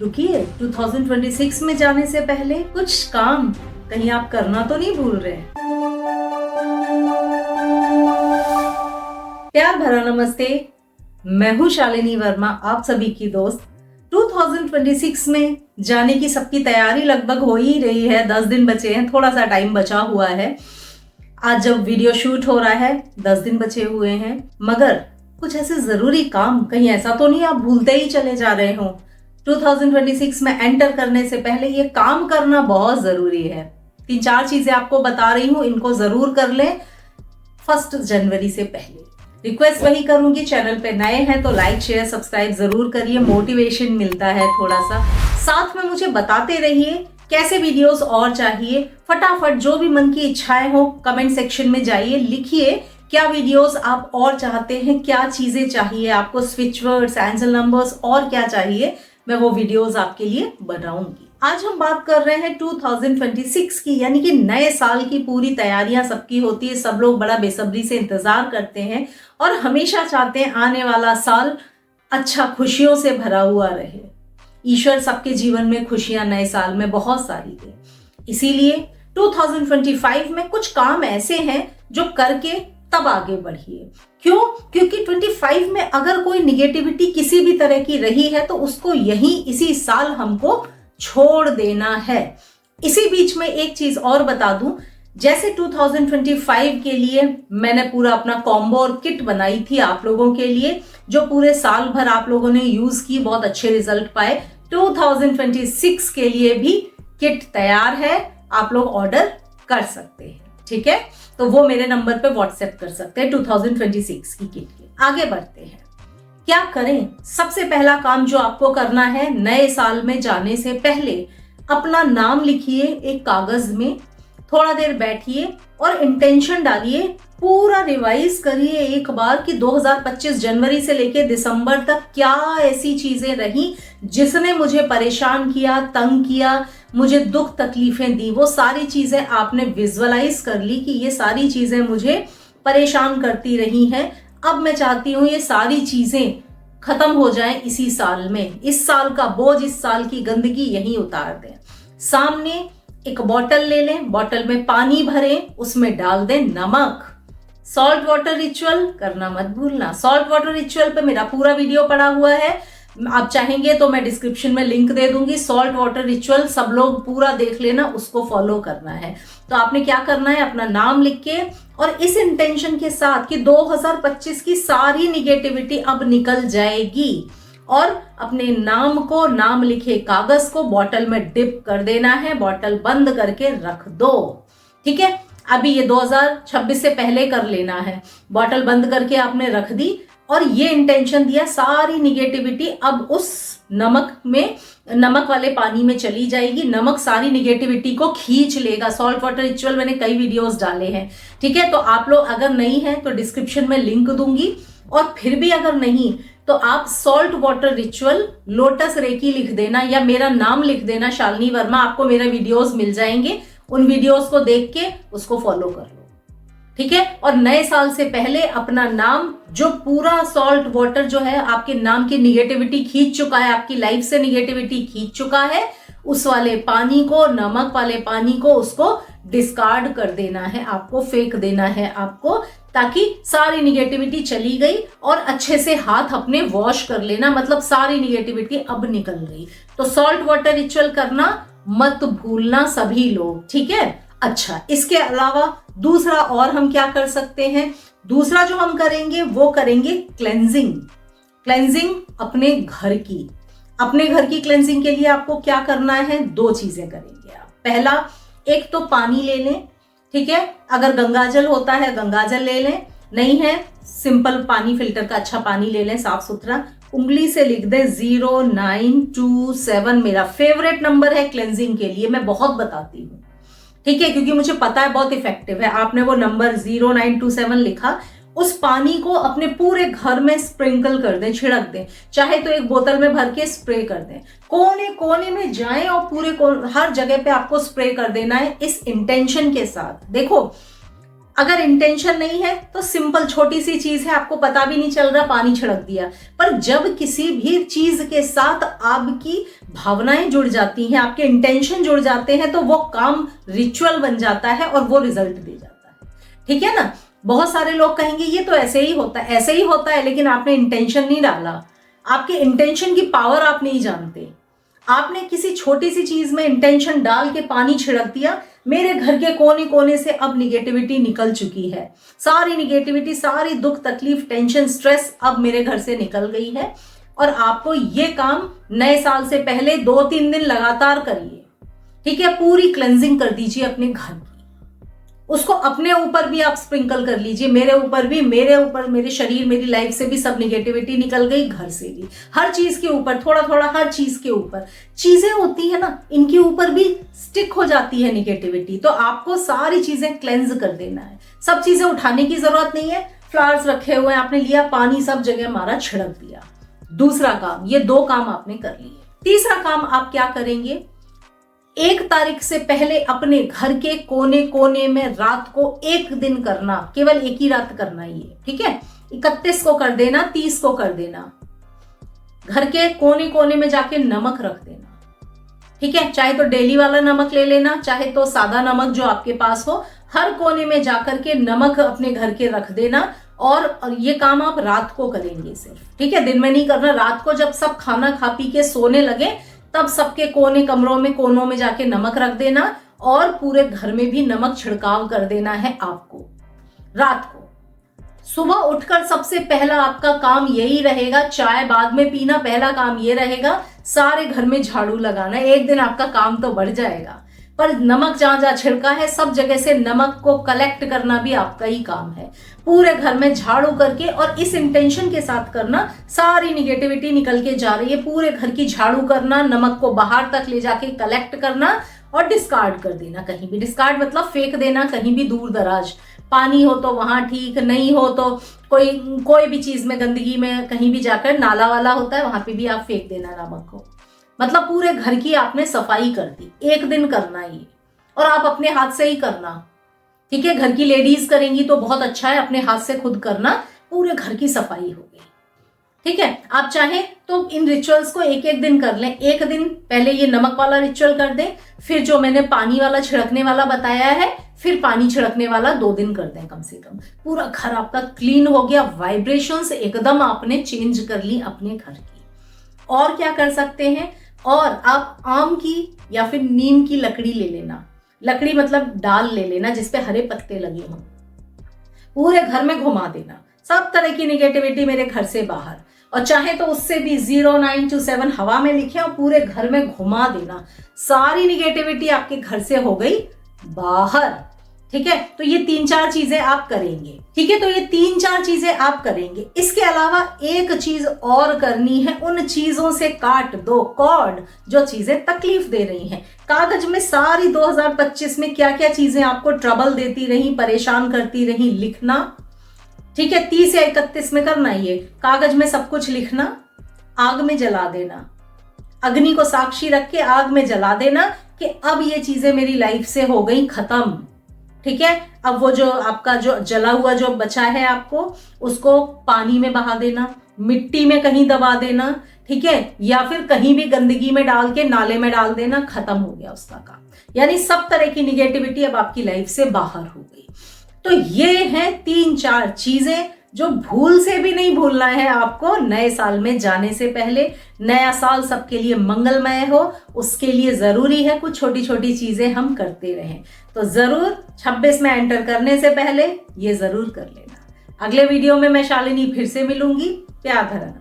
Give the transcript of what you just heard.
रुकिए, 2026 में जाने से पहले कुछ काम कहीं आप करना तो नहीं भूल रहे? प्यार भरा नमस्ते। मैं हूँ शालिनी वर्मा, आप सभी की दोस्त। 2026 में जाने की सबकी तैयारी लगभग हो ही रही है। 10 दिन बचे हैं, थोड़ा सा टाइम बचा हुआ है। आज जब वीडियो शूट हो रहा है 10 दिन बचे हुए हैं, मगर कुछ ऐसे जरूरी काम, कहीं ऐसा तो नहीं आप भूलते ही चले जा रहे हो। 2026 में एंटर करने से पहले ये काम करना बहुत जरूरी है। 3-4 चीजें आपको बता रही हूँ, इनको जरूर कर लें 1 जनवरी से पहले। रिक्वेस्ट वही करूंगी, चैनल पे नए हैं तो लाइक शेयर सब्सक्राइब जरूर करिए, मोटिवेशन मिलता है थोड़ा सा। साथ में मुझे बताते रहिए कैसे वीडियोस और चाहिए। फटाफट जो भी मन की इच्छाएं हो कमेंट सेक्शन में जाइए, लिखिए क्या वीडियोस आप और चाहते हैं, क्या चीजें चाहिए आपको, स्विच वर्ड्स, आंसर नंबर्स और क्या चाहिए, मैं वो वीडियोस आपके लिए बनाऊंगी। आज हम बात कर रहे हैं 2026 की, यानी कि नए साल की। पूरी तैयारियां सबकी होती है, सब लोग बड़ा बेसब्री से इंतजार करते हैं और हमेशा चाहते हैं आने वाला साल अच्छा खुशियों से भरा हुआ रहे। ईश्वर सबके जीवन में खुशियां नए साल में बहुत सारी दे। इसीलिए 2025 में कुछ काम ऐसे हैं जो करके तब आगे बढ़िए। क्यों? क्योंकि 25 में अगर कोई निगेटिविटी किसी भी तरह की रही है तो उसको इसी साल हमको छोड़ देना है। इसी बीच में एक चीज और बता दूं, जैसे 2025 के लिए मैंने पूरा अपना कॉम्बो और किट बनाई थी आप लोगों के लिए, जो पूरे साल भर आप लोगों ने यूज की, बहुत अच्छे रिजल्ट पाए। 2026 के लिए भी किट तैयार है, आप लोग ऑर्डर कर सकते हैं। ठीक है, तो वो मेरे नंबर पे व्हाट्सएप कर सकते हैं 2026 की किट के। आगे बढ़ते हैं, क्या करें? सबसे पहला काम जो आपको करना है, नए साल में जाने से पहले अपना नाम लिखिए एक कागज में, थोड़ा देर बैठिए और इंटेंशन डालिए, पूरा रिवाइज करिए एक बार कि 2025 जनवरी से लेकर दिसंबर तक क्या ऐसी चीजें रही जिसने मुझे परेशान किया, तंग किया, मुझे दुख तकलीफें दी। वो सारी चीजें आपने विजुअलाइज कर ली कि ये सारी चीजें मुझे परेशान करती रही हैं। अब मैं चाहती हूँ ये सारी चीजें खत्म हो जाएं इसी साल में। इस साल का बोझ, इस साल की गंदगी यहीं उतार दें। सामने एक बोतल ले लें, बोतल में पानी भरें, उसमें डाल दें नमक। सॉल्ट वाटर रिचुअल करना मत भूलना। सॉल्ट वाटर रिचुअल पे मेरा पूरा वीडियो पड़ा हुआ है, आप चाहेंगे तो मैं डिस्क्रिप्शन में लिंक दे दूंगी। सॉल्ट वाटर रिचुअल सब लोग पूरा देख लेना, उसको फॉलो करना है। तो आपने क्या करना है, अपना नाम लिख के और इस इंटेंशन के साथ कि 2025 की सारी निगेटिविटी अब निकल जाएगी, और अपने नाम को, नाम लिखे कागज को बॉटल में डिप कर देना है, बॉटल बंद करके रख दो। ठीक है, अभी ये 2026 से पहले कर लेना है। बॉटल बंद करके आपने रख दी और ये इंटेंशन दिया, सारी निगेटिविटी अब उस नमक वाले पानी में चली जाएगी। नमक सारी निगेटिविटी को खींच लेगा। सॉल्ट वाटर रिचुअल मैंने कई वीडियोस डाले हैं। ठीक है, तो आप लोग अगर नहीं है तो डिस्क्रिप्शन में लिंक दूंगी, और फिर भी अगर नहीं तो आप salt water ritual lotus reiki लिख देना या मेरा नाम लिख देना शालिनी वर्मा, आपको मेरे वीडियोस मिल जाएंगे। उन वीडियोस को देख के उसको फॉलो कर लो। ठीक है, और नए साल से पहले अपना नाम, जो पूरा सॉल्ट वाटर जो है आपके नाम की निगेटिविटी खींच चुका है, आपकी लाइफ से निगेटिविटी खींच चुका है, उस वाले पानी को, नमक वाले पानी को, उसको डिस्कार्ड कर देना है आपको, फेंक देना है आपको, ताकि सारी निगेटिविटी चली गई। और अच्छे से हाथ अपने वॉश कर लेना, मतलब सारी निगेटिविटी अब निकल गई। तो सॉल्ट वाटर रिचुअल करना मत भूलना सभी लोग। ठीक है, अच्छा, इसके अलावा दूसरा और हम क्या कर सकते हैं? दूसरा जो हम करेंगे वो करेंगे क्लेंजिंग। क्लेंजिंग अपने घर की क्लेंजिंग के लिए आपको क्या करना है? 2 चीजें करेंगे आप। पहला, एक तो पानी ले लें। ठीक है, अगर गंगाजल होता है गंगाजल ले लें, नहीं है सिंपल पानी, फिल्टर का अच्छा पानी ले लें, साफ सुथरा। उंगली से लिख दें 0927, मेरा फेवरेट नंबर है क्लेंजिंग के लिए, मैं बहुत बताती हूँ। ठीक है, क्योंकि मुझे पता है बहुत इफेक्टिव है। आपने वो नंबर 0927 लिखा, उस पानी को अपने पूरे घर में स्प्रिंकल कर दें, छिड़क दें, चाहे तो एक बोतल में भर के स्प्रे कर दें। कोने कोने में जाएं और पूरे हर जगह पे आपको स्प्रे कर देना है इस इंटेंशन के साथ। देखो, अगर इंटेंशन नहीं है तो सिंपल छोटी सी चीज है, आपको पता भी नहीं चल रहा, पानी छिड़क दिया। पर जब किसी भी चीज के साथ आपकी भावनाएं जुड़ जाती हैं, आपके इंटेंशन जुड़ जाते हैं, तो वो काम रिचुअल बन जाता है और वो रिजल्ट दे जाता है। ठीक है ना। बहुत सारे लोग कहेंगे ये तो ऐसे ही होता है, ऐसे ही होता है, लेकिन आपने इंटेंशन नहीं डाला, आपके इंटेंशन की पावर आप नहीं जानते। आपने किसी छोटी सी चीज में इंटेंशन डाल के पानी छिड़क दिया, मेरे घर के कोने कोने से अब निगेटिविटी निकल चुकी है, सारी निगेटिविटी, सारी दुख तकलीफ टेंशन स्ट्रेस अब मेरे घर से निकल गई है। और आपको ये काम नए साल से पहले 2-3 दिन लगातार करिए। ठीक है, पूरी क्लेंजिंग कर दीजिए अपने घर की, उसको अपने ऊपर भी आप स्प्रिंकल कर लीजिए, मेरे ऊपर भी, मेरे ऊपर, मेरे शरीर, मेरी लाइफ से भी सब निगेटिविटी निकल गई, घर से भी, हर चीज के ऊपर थोड़ा थोड़ा, हर चीज के ऊपर। चीजें होती है ना, इनके ऊपर भी स्टिक हो जाती है निगेटिविटी, तो आपको सारी चीजें क्लेंज कर देना है। सब चीजें उठाने की जरूरत नहीं है, फ्लावर्स रखे हुए हैं, आपने लिया, पानी सब जगह मारा, छिड़क दिया। दूसरा काम, ये 2 काम आपने कर लिए। तीसरा काम आप क्या करेंगे, 1 तारीख से पहले अपने घर के कोने कोने में रात को 1 दिन करना, केवल 1 ही रात करना ये। ठीक है, 31 को कर देना, 30 को कर देना, घर के कोने कोने में जाके नमक रख देना। ठीक है, चाहे तो डेली वाला नमक ले लेना, चाहे तो सादा नमक जो आपके पास हो, हर कोने में जाकर के नमक अपने घर के रख देना। और ये काम आप रात को करेंगे सिर्फ। ठीक है, दिन में नहीं करना, रात को जब सब खाना खा पी के सोने लगे तब सबके कोने कमरों में, कोनों में जाके नमक रख देना और पूरे घर में भी नमक छिड़काव कर देना है आपको रात को। सुबह उठकर सबसे पहला आपका काम यही रहेगा, चाय बाद में पीना, पहला काम ये रहेगा, सारे घर में झाड़ू लगाना। 1 दिन आपका काम तो बढ़ जाएगा, पर नमक जहां जहां छिड़का है सब जगह से नमक को कलेक्ट करना भी आपका ही काम है। पूरे घर में झाड़ू करके, और इस इंटेंशन के साथ करना, सारी निगेटिविटी निकल के जा रही है, पूरे घर की झाड़ू करना, नमक को बाहर तक ले जाके कलेक्ट करना और डिस्कार्ड कर देना कहीं भी। डिस्कार्ड मतलब फेंक देना कहीं भी दूर दराज, पानी हो तो वहां ठीक, नहीं हो तो कोई भी चीज में, गंदगी में कहीं भी जाकर, नाला वाला होता है वहां पे भी आप फेंक देना नमक को। मतलब पूरे घर की आपने सफाई कर दी। 1 दिन करना ये, और आप अपने हाथ से ही करना। ठीक है, घर की लेडीज करेंगी तो बहुत अच्छा है, अपने हाथ से खुद करना, पूरे घर की सफाई हो गई। ठीक है, आप चाहें तो इन रिचुअल्स को 1-1 दिन कर लें। 1 दिन पहले ये नमक वाला रिचुअल कर दें, फिर जो मैंने पानी वाला छिड़कने वाला बताया है, फिर पानी छिड़कने वाला 2 दिन कर दें कम से कम। पूरा घर आपका क्लीन हो गया, वाइब्रेशंस एकदम आपने चेंज कर ली अपने घर की। और क्या कर सकते हैं, और आप आम की या फिर नीम की लकड़ी ले लेना, लकड़ी मतलब डाल ले लेना जिसपे हरे पत्ते लगे हों, पूरे घर में घुमा देना, सब तरह की निगेटिविटी मेरे घर से बाहर। और चाहे तो उससे भी 0927 हवा में लिखे और पूरे घर में घुमा देना, सारी निगेटिविटी आपके घर से हो गई बाहर। ठीक है, तो ये 3-4 चीजें आप करेंगे। ठीक है, तो ये 3-4 चीजें आप करेंगे। इसके अलावा एक चीज और करनी है, उन चीजों से काट दो कॉर्ड जो चीजें तकलीफ दे रही हैं। कागज में सारी 2025 में क्या क्या चीजें आपको ट्रबल देती रही, परेशान करती रही, लिखना। ठीक है, 30 या 31 में करना, ये कागज में सब कुछ लिखना, आग में जला देना, अग्नि को साक्षी रख के आग में जला देना कि अब ये चीजें मेरी लाइफ से हो गई खत्म। ठीक है, अब वो जो आपका जो जला हुआ जो बचा है आपको, उसको पानी में बहा देना, मिट्टी में कहीं दबा देना। ठीक है, या फिर कहीं भी गंदगी में डाल के नाले में डाल देना, खत्म हो गया उसका काम। यानी सब तरह की निगेटिविटी अब आपकी लाइफ से बाहर हो गई। तो ये हैं 3-4 चीजें जो भूल से भी नहीं भूलना है आपको नए साल में जाने से पहले। नया साल सबके लिए मंगलमय हो, उसके लिए जरूरी है कुछ छोटी छोटी चीजें हम करते रहें। तो जरूर 26 में एंटर करने से पहले ये जरूर कर लेना। अगले वीडियो में मैं शालिनी फिर से मिलूंगी। प्यार भरा।